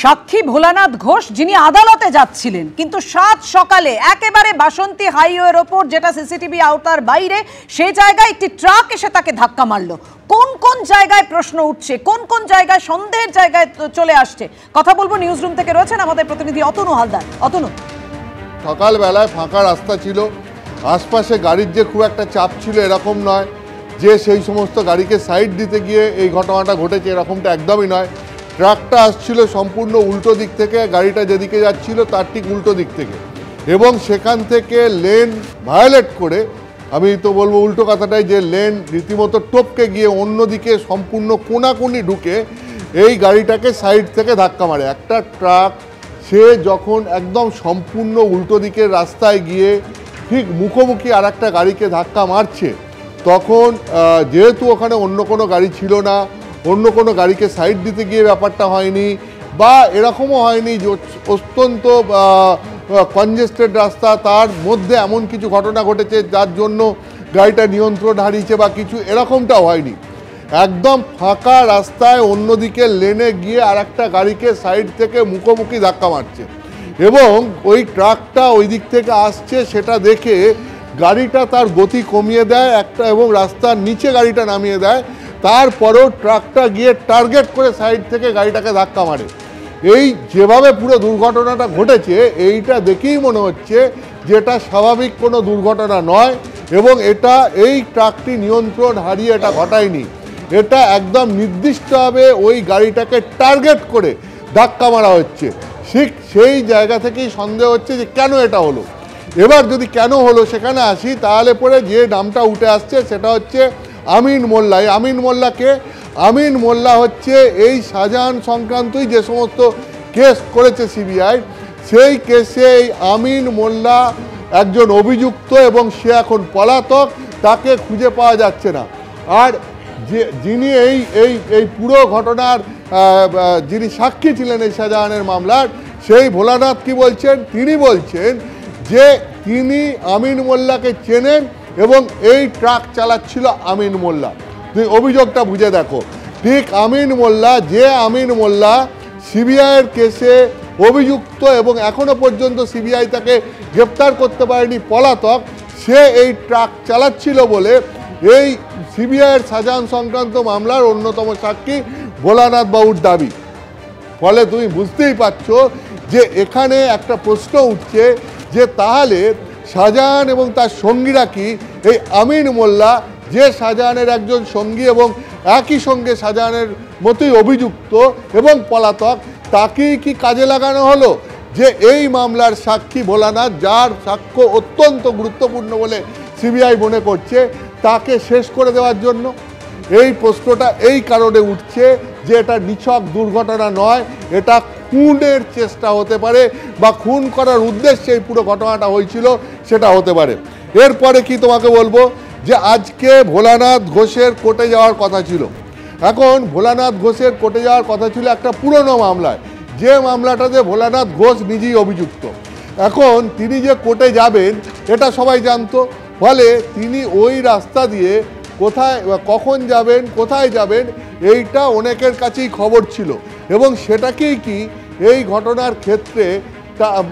সাক্ষী ভোলানাথ ঘোষ যিনি আদালতে যাচ্ছিলেন, কিন্তু 7 সকালে একেবারে বাসন্তী হাইওয়ের ওপর, যেটা সিসিটিভি আওতার বাইরে, সেই জায়গায় একটি ট্রাক এসে তাকে ধাক্কা মারলো। কোন কোন জায়গায় প্রশ্ন উঠছে, কোন কোন জায়গায় সন্দেহের জায়গায় চলে আসছে, কথা বলবো। নিউজ রুম থেকে রয়েছেন আমাদের প্রতিনিধি অতনু হালদার। অতনু, সকালবেলায় ফাঁকা রাস্তা ছিল, আশপাশে গাড়ির যে খুব একটা চাপ ছিল এরকম নয়, যে সেই সমস্ত গাড়িকে সাইড দিতে গিয়ে এই ঘটনাটা ঘটেছে এরকমটা একদমই নয়। ট্রাকটা আসছিল সম্পূর্ণ উল্টো দিক থেকে, গাড়িটা যেদিকে যাচ্ছিল তার ঠিক উল্টো দিক থেকে, এবং সেখান থেকে লেন ভায়োলেট করে, আমি তো বলবো উল্টো কথাটাই, যে লেন রীতিমতো টপকে গিয়ে অন্যদিকে সম্পূর্ণ কোনাকুনি ঢুকে এই গাড়িটাকে সাইড থেকে ধাক্কা মারে। একটা ট্রাক সে যখন একদম সম্পূর্ণ উল্টো দিকের রাস্তায় গিয়ে ঠিক মুখোমুখি আর একটা গাড়িকে ধাক্কা মারছে, তখন যেহেতু ওখানে অন্য কোনো গাড়ি ছিল না, অন্য কোনো গাড়িকে সাইড দিতে গিয়ে ব্যাপারটা হয়নি, বা এরকমও হয়নি যে অত্যন্ত কনজেস্টেড রাস্তা, তার মধ্যে এমন কিছু ঘটনা ঘটেছে যার জন্য গাড়িটা নিয়ন্ত্রণ হারিয়েছে বা কিছু, এরকমটাও হয়নি। একদম ফাঁকা রাস্তায় অন্যদিকে লেনে গিয়ে আর একটা গাড়িকে সাইড থেকে মুখোমুখি ধাক্কা মারছে, এবং ওই ট্রাকটা ওই দিক থেকে আসছে সেটা দেখে গাড়িটা তার গতি কমিয়ে দেয় একটা, এবং রাস্তার নিচে গাড়িটা নামিয়ে দেয়। তারপরেও ট্রাকটা গিয়ে টার্গেট করে সাইড থেকে গাড়িটাকে ধাক্কা মারে। এই যেভাবে পুরো দুর্ঘটনাটা ঘটেছে, এইটা দেখেই মনে হচ্ছে যে এটা স্বাভাবিক কোনো দুর্ঘটনা নয়, এবং এটা এই ট্রাকটি নিয়ন্ত্রণ হারিয়ে এটা ঘটায়নি। এটা একদম নির্দিষ্টভাবে ওই গাড়িটাকে টার্গেট করে ধাক্কা মারা হচ্ছে। ঠিক সেই জায়গা থেকেই সন্দেহ হচ্ছে যে কেন এটা হলো। এবার যদি কেন হলো সেখানে আসি, তাহলে পরে যে নামটা উঠে আসছে সেটা হচ্ছে আমিন মোল্লা। আমিন মোল্লাকে, আমিন মোল্লা হচ্ছে এই শাহজাহান সংক্রান্তই যে সমস্ত কেস করেছে সিবিআই, সেই কেসে এই আমিন মোল্লা একজন অভিযুক্ত, এবং সে এখন পলাতক, তাকে খুঁজে পাওয়া যাচ্ছে না। আর যিনি এই পুরো ঘটনার যিনি সাক্ষী ছিলেন এই শাহজাহানের মামলার, সেই ভোলানাথ কি বলছেন? তিনি বলছেন যে তিনি আমিন মোল্লাকে চেনেন, এবং এই ট্রাক চালাচ্ছিল আমিন মোল্লা। তুই অভিযোগটা বুঝে দেখো, ঠিক আমিন মোল্লা, যে আমিন মোল্লা সিবিআইয়ের কেসে অভিযুক্ত এবং এখনো পর্যন্ত সিবিআই তাকে গ্রেপ্তার করতে পারেনি, পলাতক, সে এই ট্রাক চালাচ্ছিল বলে এই সিবিআইয়ের শাহজাহান সংক্রান্ত মামলার অন্যতম সাক্ষী ভোলানাথ বাবুর দাবি। ফলে তুমি বুঝতেই পারছো যে এখানে একটা প্রশ্ন উঠছে যে তাহলে শাহজাহান এবং তার সঙ্গীরা কি এই আমিন মোল্লা, যে শাহজাহানের একজন সঙ্গী এবং একই সঙ্গে শাহজাহানের মতোই অভিযুক্ত এবং পলাতক, তাকেই কি কাজে লাগানো হলো যে এই মামলার সাক্ষী ভোলানাথ, যার সাক্ষ্য অত্যন্ত গুরুত্বপূর্ণ বলে সিবিআই মনে করছে, তাকে শেষ করে দেওয়ার জন্য? এই প্রশ্নটা এই কারণে উঠছে যে এটা নিছক দুর্ঘটনা নয়, এটা খুনের চেষ্টা হতে পারে, বা খুন করার উদ্দেশ্যে এই পুরো ঘটনাটা হয়েছিল সেটা হতে পারে। এরপরে কি তোমাকে বলবো যে আজকে ভোলানাথ ঘোষের কোর্টে যাওয়ার কথা ছিল। এখন ভোলানাথ ঘোষের কোর্টে যাওয়ার কথা ছিল একটা পুরনো মামলায়, যে মামলাটাতে ভোলানাথ ঘোষ নিজেই অভিযুক্ত। এখন তিনি যে কোর্টে যাবেন এটা সবাই জানতো, ফলে তিনি ওই রাস্তা দিয়ে কোথায় কখন যাবেন, কোথায় যাবেন, এইটা অনেকের কাছেই খবর ছিল, এবং সেটাকেই কি এই ঘটনার ক্ষেত্রে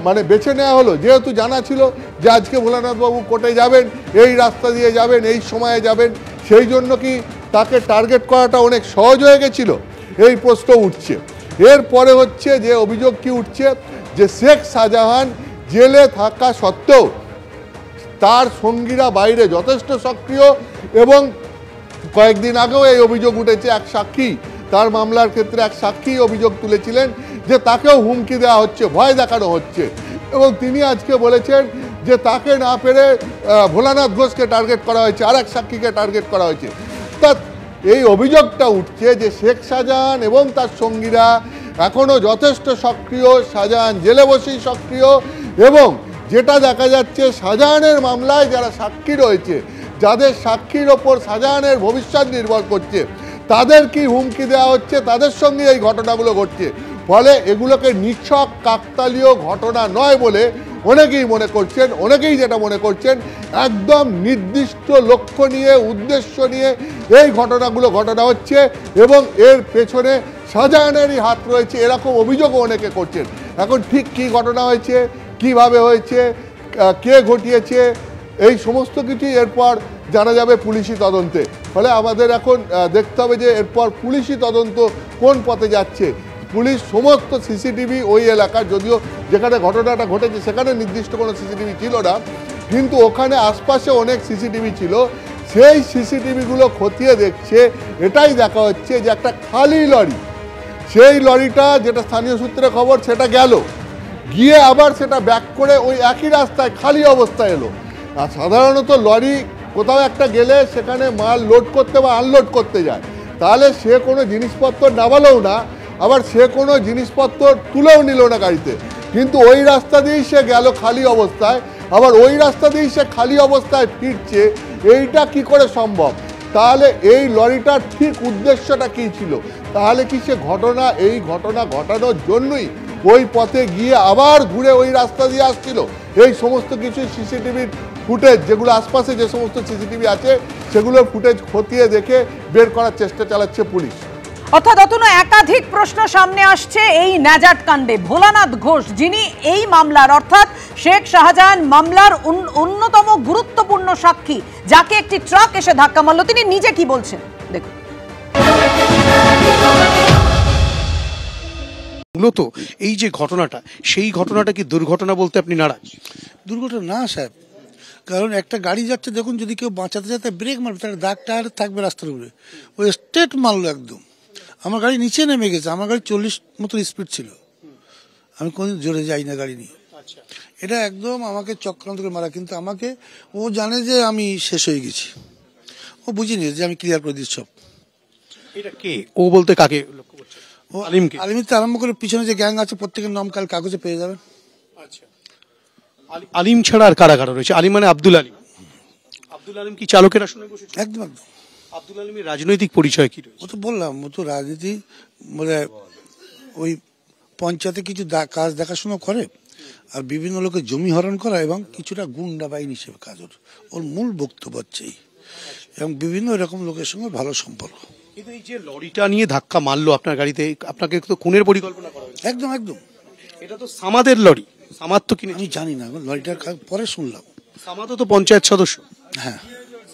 মানে বেছে নেওয়া হলো। যেহেতু জানা ছিল যে আজকে ভোলানাথবাবু কোর্টে যাবেন, এই রাস্তা দিয়ে যাবেন, এই সময়ে যাবেন, সেই জন্য কি তাকে টার্গেট করাটা অনেক সহজ হয়ে গেছিল, এই প্রশ্ন উঠছে। এরপরে হচ্ছে যে অভিযোগ কি উঠছে, যে শেখ শাহজাহান জেলে থাকা সত্ত্বেও তার সঙ্গীরা বাইরে যথেষ্ট সক্রিয়, এবং কয়েকদিন আগেও এই অভিযোগ উঠেছে, এক সাক্ষী তার মামলার ক্ষেত্রে এক সাক্ষী অভিযোগ তুলেছিলেন যে তাকেও হুমকি দেওয়া হচ্ছে, ভয় দেখানো হচ্ছে, এবং তিনি আজকে বলেছেন যে তাকে না পেরে ভোলানাথ ঘোষকে টার্গেট করা হয়েছে, আর এক সাক্ষীকে টার্গেট করা হয়েছে। তা এই অভিযোগটা উঠছে যে শেখ শাহজাহান এবং তার সঙ্গীরা এখনও যথেষ্ট সক্রিয়, শাহজাহান জেলে বসেই সক্রিয়, এবং যেটা দেখা যাচ্ছে শাহজাহানের মামলায় যারা সাক্ষী রয়েছে, যাদের সাক্ষীর ওপর শাহজাহানের ভবিষ্যৎ নির্ভর করছে, তাদের কি হুমকি দেওয়া হচ্ছে, তাদের সঙ্গে এই ঘটনাগুলো ঘটছে। ফলে এগুলোকে নিছক কাকতালীয় ঘটনা নয় বলে অনেকেই মনে করছেন। অনেকেই যেটা মনে করছেন, একদম নির্দিষ্ট লক্ষ্য নিয়ে, উদ্দেশ্য নিয়ে এই ঘটনাগুলো ঘটানো হচ্ছে, এবং এর পেছনে শাহজাহানেরই হাত রয়েছে এরকম অভিযোগও অনেকে করছেন। এখন ঠিক কী ঘটনা হয়েছে, কিভাবে হয়েছে, কে ঘটিয়েছে, এই সমস্ত কিছুই এরপর জানা যাবে পুলিশি তদন্তে। ফলে আমাদের এখন দেখতে হবে যে এরপর পুলিশি তদন্ত কোন পথে যাচ্ছে। পুলিশ সমস্ত সিসিটিভি ওই এলাকার, যদিও যেখানে ঘটনাটা ঘটেছে সেখানে নির্দিষ্ট কোনো সিসিটিভি ছিল না, কিন্তু ওখানে আশপাশে অনেক সিসিটিভি ছিল। সেই সিসিটিভিগুলো খতিয়ে দেখছে, এটাই দেখা হচ্ছে যে একটা খালি লরি, সেই লরিটা যেটা স্থানীয় সূত্রে খবর সেটা গেল, গিয়ে আবার সেটা ব্যাক করে ওই একই রাস্তায় খালি অবস্থায় এলো। আর সাধারণত লরি কোথাও একটা গেলে সেখানে মাল লোড করতে বা আনলোড করতে যায়, তাহলে সে কোনো জিনিসপত্র নামালেও না, আবার সে কোনো জিনিসপত্র তুলেও নিল না গাড়িতে, কিন্তু ওই রাস্তা দিয়েই সে গেল খালি অবস্থায়, আবার ওই রাস্তা দিয়েই সে খালি অবস্থায় ফিরছে। এইটা কি করে সম্ভব? তাহলে এই লরিটার ঠিক উদ্দেশ্যটা কী ছিল? তাহলে কি সে এই ঘটনা ঘটানোর জন্যই ওই পথে গিয়ে আবার ঘুরে ওই রাস্তা দিয়ে আসছিল? এই সমস্ত কিছু সিসিটিভির ফুটেজ, যেগুলো আশপাশে যে সমস্ত সিসিটিভি আছে সেগুলোর ফুটেজ খতিয়ে দেখে বের করার চেষ্টা চালাচ্ছে পুলিশ। অর্থাৎ অতনু, একাধিক প্রশ্ন সামনে আসছে এই ন্যাজাট কাণ্ডে। ভোলানাথ ঘোষ, যিনি এই মামলার অর্থাৎ শেখ শাহজাহান মামলার অন্যতম গুরুত্বপূর্ণ সাক্ষী, যাকে একটি ট্রাক এসে ধাক্কা মারল, তিনি নিজে কি বলছেন দেখুন। মূলত এই যে ঘটনাটা, সেই ঘটনাটা কি দুর্ঘটনা বলতে আপনি নারাজ? দুর্ঘটনা না সাহেব, কারণ একটা গাড়ি যাচ্ছে, দেখুন যদি কেউ বাঁচাতে যাতে ব্রেক মারবে তাহলে দাগ টায়ার থাকবে রাস্তার উপরে, ওই স্ট্রেট মারলো একদম। আমার গাড়ি নিচে নেমে গেছে, আমার গাড়ি 40 মতো স্পিড ছিল, আমি কোনোদিন জোরে যাই না গাড়ি নিয়ে। এটা একদম আমাকে চক্রান্ত করে মারা, কিন্তু আমাকে ও জানে যে আমি শেষ হয়ে গেছি, ও বুঝে নিয়েছে যে আমি ক্লিয়ার করে দিচ্ছি সব। এটা কে? ও বলতে কাকে লক্ষ্য করছে? ও আলিমিতে আরম্ভ করে পিছনে যে গ্যাং আছে প্রত্যেকের নাম কাল কাগজে পেয়ে যাবেন। আচ্ছা, আলিম ছাড়া আর কারা কারা রয়েছে? আলিম মানে আব্দুল আলিম। আব্দুল আলিম কি চালকের আসনে বসেছে? একদম একদম। আব্দুল আলিমের রাজনৈতিক পরিচয় কি রয়েছে? ও তো বললাম, ও তো রাজনীতি মানে ওই পঞ্চায়েতে কিছু কাজ দেখাশোনা করে, আর বিভিন্ন লোকের জমি হরণ করা এবং কিছুটা গুন্ডা বাহিনী হিসেবে কাজ। ওর মূল বক্তব্য হচ্ছেই, এবং বিভিন্ন এরকম লোকের সঙ্গে ভালো সম্পর্ক। কিন্তু এই যে লরিটা নিয়ে ধাক্কা মারলো আপনার গাড়িতে, আপনাকে তো খুনের পরিকল্পনা করা হয়েছে। একদম একদম। এটা তো সামাদের লরি, সামাদ তো কিনে। আমি জানি না, লরিটার পরে শুনলাম। সামাদও তো পঞ্চায়েত সদস্য। হ্যাঁ,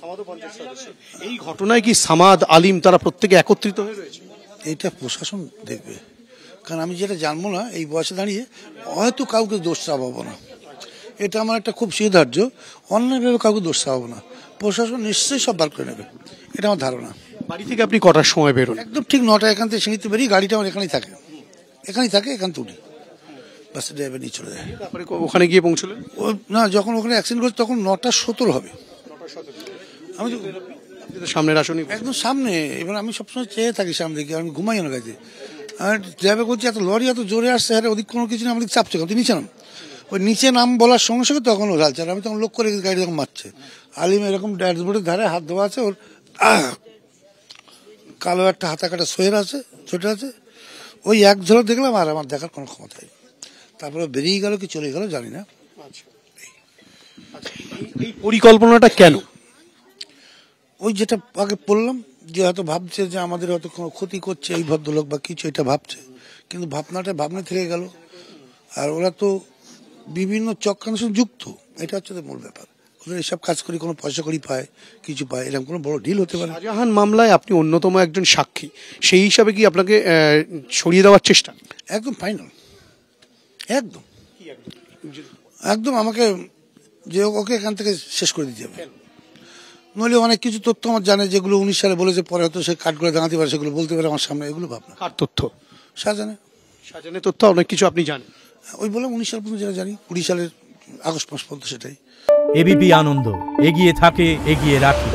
সামাদও পঞ্চায়েত সদস্য। এই ঘটনায় কি সামাদ, আলিম তারা প্রত্যেকে একত্রিত হয়ে রয়েছে? এটা প্রশাসন দেখবে, কারণ আমি যেটা জানবো না এই বয়সে দাঁড়িয়ে, হয়তো কাউকে দোষ চাপাবো না, এটা আমার একটা খুব সিদ্ধার্থ। অন্যভাবে কাউকে দোষ চাপাবো না, প্রশাসন নিশ্চয়ই সব বার করে নেবে, এটা আমার ধারণা। বাড়ি থেকে আপনি কটার সময় বেরোন? একদম ঠিক 9টায় এখান থেকে সিঁড়িতে বেরিয়ে, গাড়িটা আমার এখানেই থাকে, এখান তুলি বাসে ড্রাইভার নিয়ে চলে যায়। তারপরে ওখানে গিয়ে পৌঁছলেন? ও না, যখন ওখানে অ্যাক্সিডেন্ট করছে তখন 9:17 হবে। আমি সামনের আসনে একদম সামনে, এবার আমি সবসময় চেয়ে থাকি সামনে দিকে, আমি ঘুমাই না গাড়িতে। আর ড্রাইভার বলছি এত লরি এত জোরে আসছে, হ্যাঁ ওদিক কোনো কিছু না, আমাদের চাপছে, তুই নিচে নাম। ওই নিচে নাম বলার সঙ্গে সঙ্গে তখন ও ঢালছে, আর আমি তখন লোক করে গাড়ি তখন মারছে। আলিম এরকম ড্যাশবোর্ডের ধারে হাত দেওয়া আছে, ওর কালো একটা হাতা কাটা সোয়ের আছে, ছোট আছে, ওই এক ঝলক দেখলাম, আর আমার দেখার কোনো ক্ষমতা নেই। তারপরে বেরিয়ে গেল কি চলে গেল জানি না। এই পরিকল্পনাটা কেন? ওই যেটা আগে বললাম, যে হয়তো ভাবছে যে আমাদের হয়তো কোনো ক্ষতি করছে এই ভদ্রলোক বা কিছু, এটা ভাবছে, কিন্তু ভাবনা থেকে গেল। আর ওরা তো বিভিন্ন চক্রান্তের সঙ্গে যুক্ত, এটা হচ্ছে মূল ব্যাপার। ওদের এসব কাজ করে কোনো পয়সা করি পায়, কিছু পায়, এরকম কোনো বড় ডিল হতে পারে। শাহজাহান মামলায় আপনি অন্যতম একজন সাক্ষী, সেই হিসাবে কি আপনাকে সরিয়ে দেওয়ার চেষ্টা? একদম ফাইনাল, একদম একদম আমাকে যে ওকে এখান থেকে শেষ করে দিতে হবে। নইলে অনেক কিছু তথ্য আমার জানে, যেগুলো 19 সালে বলেছে, পরে হয়তো সে কাট করে দাঁড়াতে পারে, সেগুলো বলতে পারে আমার সামনে, এগুলো ভাবনা। কার তথ্য? শাহজাহানের তথ্য অনেক কিছু আপনি জানেন। ওই বললাম 19 সাল পর্যন্ত যেটা জানি, 20 সালের আগস্ট মাস পর্যন্ত, সেটাই। এবিপি আনন্দ, এগিয়ে থাকে, এগিয়ে রাখে।